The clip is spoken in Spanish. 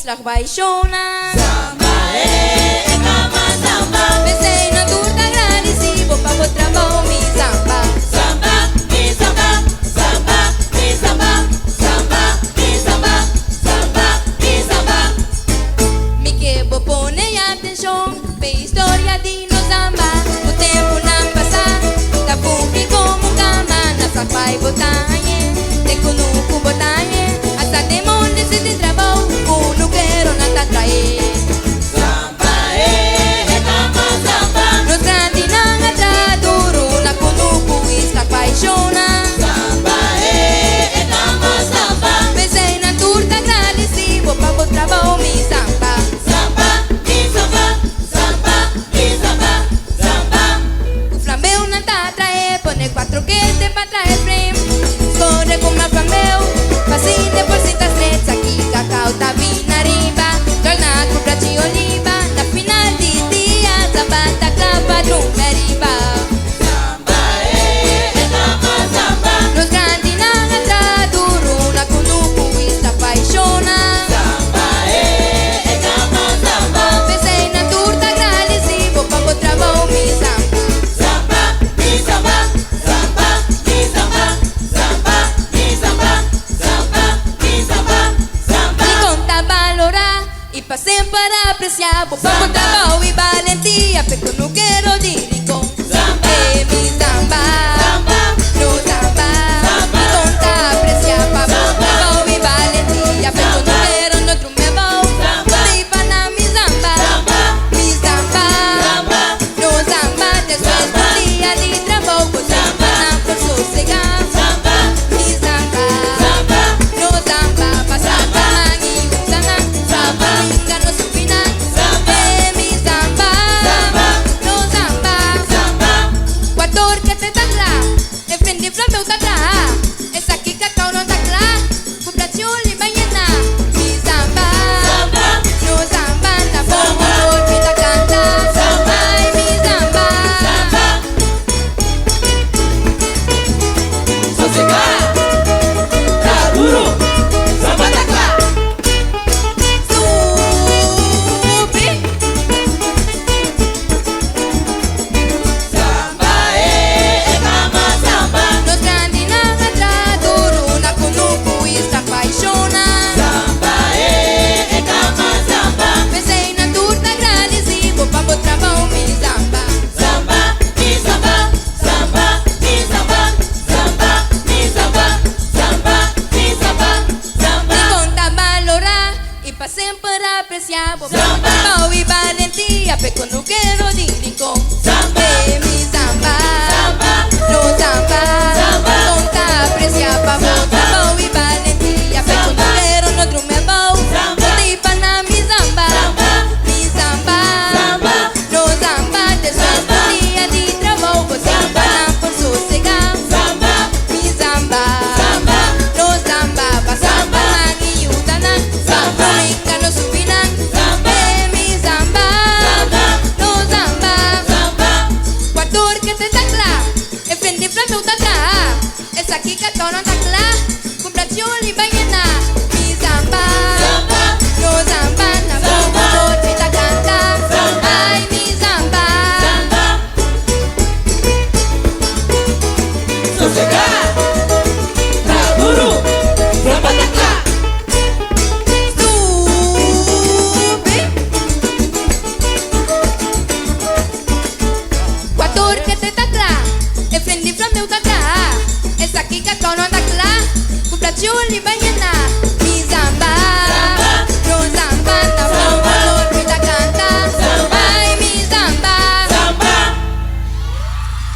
slag baixona. Samba é cama samba. Pensei na turta agradecido para o trabalho me samba. Samba, mi samba, samba, mi samba, samba, mi samba, samba, mi samba. Me quebo pone atenção, pe história de no samba. O tempo não passa, tá buque como cama. Na slag vai botanha, te conuco botanha. Hasta de monde se te trabalho, no quero nada traer. Samba é cama samba. Nos grande não atra duro, na conuco slag baixona. Samba é cama samba. Pensei na turta agradecido para o trabalho me samba. Samba, mi samba, samba, mi samba, samba. O flambeu não tá atrae, pone quatro quentes para traer frame. Escorre com uma flambeu, fascina por cintas netas aqui, cacau tá vindo arriba. Torna com prato de oliva, na final de dia, sabata capa drum riba. Samba é cama samba. Nos grande não atra duro, na conuco está paixona. Samba é cama samba. Pensei na turta agradecido para o trabalho me samba. Samba, mi samba, samba, mi samba, samba, mi samba, samba, mi samba, samba. Me conta valorar e pra sempre apreciar. Vou para o trabalho e valentia, porque não quero dirigir. Samba, Mi samba, samba, no samba. Me conta apreciar, para o trabalho e valentia, porque não quero no outro me vou. Botei para mi samba, mi samba, no samba. Después do dia de trabalho, botei para por sossegar. Mi samba, no samba, passar para mim e usar. Samba, engano subinar. Mi samba, no samba. Quator que te tacla, e prendi flambeu tacla. Essa aqui cacau não tacla, com pracioli baiana. Mi samba, no samba, tá bom, amor, vida canta. Ai, mi samba, sossegar, tá duro, samba da clá. sube. Samba é cama samba. Nos grande não atra duro, na conuco está paixona. Samba é cama samba. Pensei na turta agradecido, para o trabalho me samba. Samba, mi samba, samba, mi samba, samba, mi samba, samba, mi samba, Me samba. conta valorar e para sempre apreciar. Vou para Samba. trabalho e valentia, porque não quero dirigir. Samba. Mi samba, Samba. no samba. Samba. Me conta apreciar, para o Samba. trabalho e valentia, porque Samba. não quero no outro me vou. Samba. Botei para mi samba, mi samba, no samba. Después do dia de trabalho, botei para por sossegar. Mi samba, no samba, passar para mim e usar. Samba, engano subinar. Mi samba, no samba. Quator que te tacla, e prendi flambeu tacla. Essa aqui cacau não tacla, com pracioli baiana. Mi samba, no samba, na boca amor, vida canta. Ai, mi samba, Sossegar, tá duro, samba da clá. sube. Quator que te tacla, e prendi flambeu tacla.